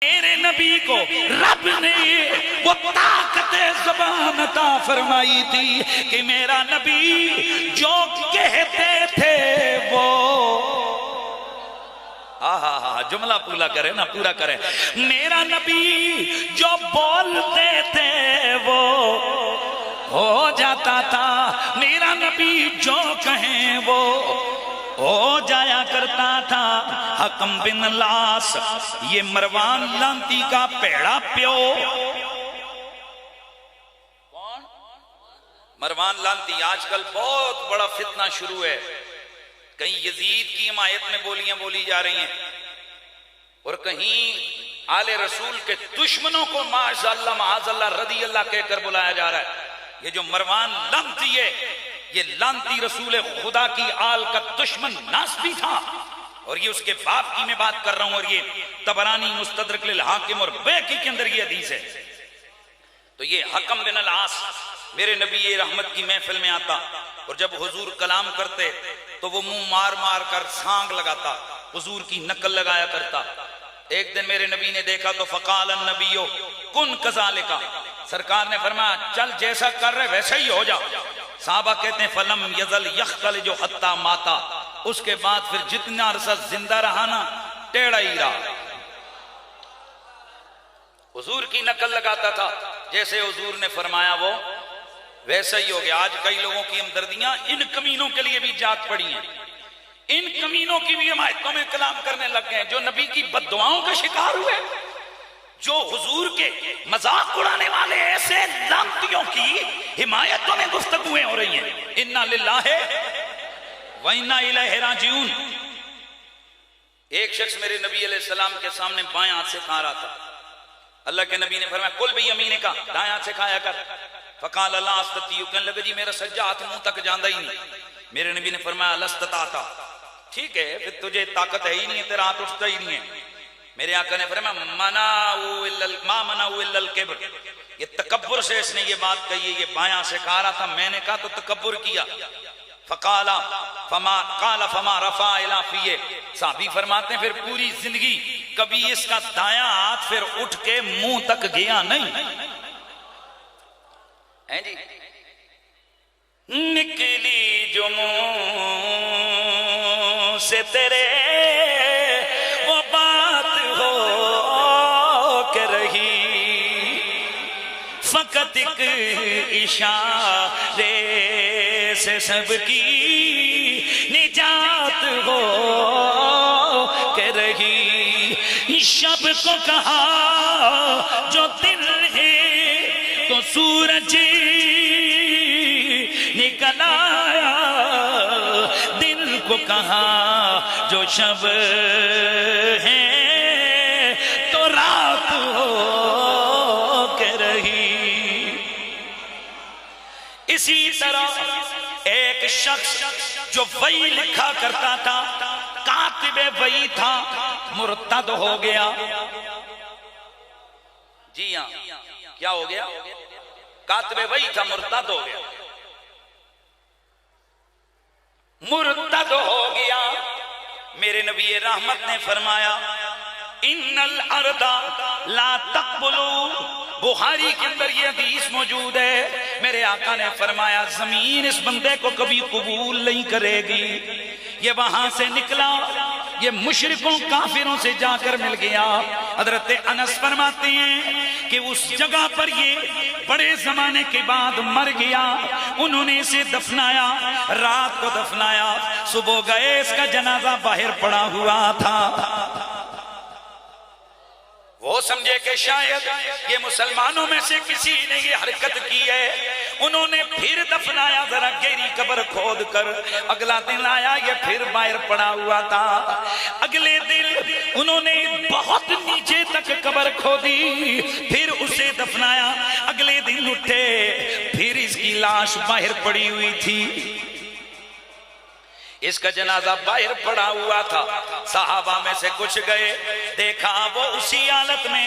میرے نبی کو رب نے وہ طاقت زبان عطا فرمائی تھی کہ میرا نبی جو کہتے تھے وہ جملہ پورا کرے نا، پورا کرے. میرا نبی جو بولتے تھے وہ ہو جاتا تھا، میرا نبی جو کہیں وہ ہو جایا کرتا تھا. حکم بن لاس، یہ مروان لانتی کا پیڑا پیو. کون؟ مروان لانتی. آج کل بہت بڑا فتنہ شروع ہے، کہیں یزید کی حمایت میں بولیاں بولی جا رہی ہیں اور کہیں آل رسول کے دشمنوں کو معاذ اللہ رضی اللہ کہہ کر بلایا جا رہا ہے. یہ جو مروان لانتی ہے، یہ لانتی رسول خدا کی آل کا دشمن ناسبی تھا، اور یہ اس کے باپ کی میں بات کر رہا ہوں، اور یہ طبرانی مستدرک للحاکم اور بیہقی کے اندر یہ حدیث ہے. تو یہ حکم بن العاص میرے نبی رحمت کی محفل میں آتا، اور جب حضور کلام کرتے تو وہ منہ مار مار کر سانگ لگاتا، حضور کی نقل لگایا کرتا. ایک دن میرے نبی نے دیکھا تو فقال النبی کن کذالک، سرکار نے فرمایا چل جیسا کر رہے ویسا ہی ہو جا. صحابہ کہتے ہیں فلم یزل یختل جو حتی ماتا، اس کے بعد پھر جتنا عرصہ زندہ رہا نا ٹیڑھا ہی رہا. حضور کی نقل لگاتا تھا، جیسے حضور نے فرمایا وہ ویسا ہی ہو گیا. آج کئی لوگوں کی ہمدردیاں ان کمینوں کے لیے بھی جاگ پڑی ہیں، ان کمینوں کی بھی حمایتوں میں کلام کرنے لگ گئے، جو نبی کی بددعاؤں کا شکار ہوئے، جو حضور کے مذاق اڑانے والے ایسے لعنتیوں کی حمایتوں میں گفتگویں ہو رہی ہیں. انا للہ و انا الیہ راجعون. ایک شخص میرے نبی علیہ السلام کے سامنے بائیں ہاتھ سے کھا رہا تھا. اللہ کے نبی نے فرمایا کل بیمینک کا، دائیں ہاتھ سے کھایا کر. فقال اللہ استطیع، کہنے لگا جی میرا سجا ہاتھ منہ تک جاندہ ہی نہیں. میرے نبی نے فرمایا لستطاعت، ٹھیک ہے پھر تجھے طاقت ہے ہی نہیں، تیرا ہاتھ اٹھتا ہی نہیں ہے. میرے آقا نے فرمایا ما منعوا الا الکبر، یہ تکبر سے اس نے یہ بات کہی ہے. یہ بایاں سے کھا رہا تھا، میں نے کہا تو تکبر کیا. فقال فما رفع الا فیہ، صحابی فرماتے ہیں پھر پوری زندگی کبھی اس کا دایاں ہاتھ پھر اٹھ کے منہ تک گیا نہیں. جی نکلی جو منہ سے تیرے وہ بات ہو کے رہی، فقط ایک اشارے سے سب کی نجات ہو کے رہی. شب کو کہا جو دل ہے تو سورج نکل آیا، دل کو کہا جو شب ہے تو رات ہو کے رہی. اسی طرح ایک شخص جو وحی لکھا کرتا تھا، کاتب وحی تھا، مرتد ہو گیا. جی ہاں، کیا ہو گیا؟ کاتب وحی تھا، مرتد ہو گیا. مرتد ہو گیا. میرے نبی رحمت نے فرمایا ان الارض لا تقبل، بخاری کے اندر یہ حدیث موجود ہے. میرے آقا نے فرمایا زمین اس بندے کو کبھی قبول نہیں کرے گی. یہ وہاں سے نکلا، یہ مشرکوں کافروں سے جا کر مل گیا. حضرت انس فرماتے ہیں کہ اس جگہ پر یہ بڑے زمانے کے بعد مر گیا. انہوں نے اسے دفنایا، رات کو دفنایا، صبح گئے اس کا جنازہ باہر پڑا ہوا تھا. وہ سمجھے کہ شاید یہ مسلمانوں میں سے کسی نے یہ حرکت کی ہے. انہوں نے پھر دفنایا، ذرا گہری قبر کھود کر. اگلا دن آیا، یہ پھر باہر پڑا ہوا تھا. اگلے دن انہوں نے بہت نیچے تک قبر کھودی، پھر اسے دفنایا. اگلے دن اٹھے، پھر اس کی لاش باہر پڑی ہوئی تھی. اس کا جنازہ باہر پڑا ہوا تھا. صحابہ میں سے کچھ گئے، دیکھا وہ اسی حالت میں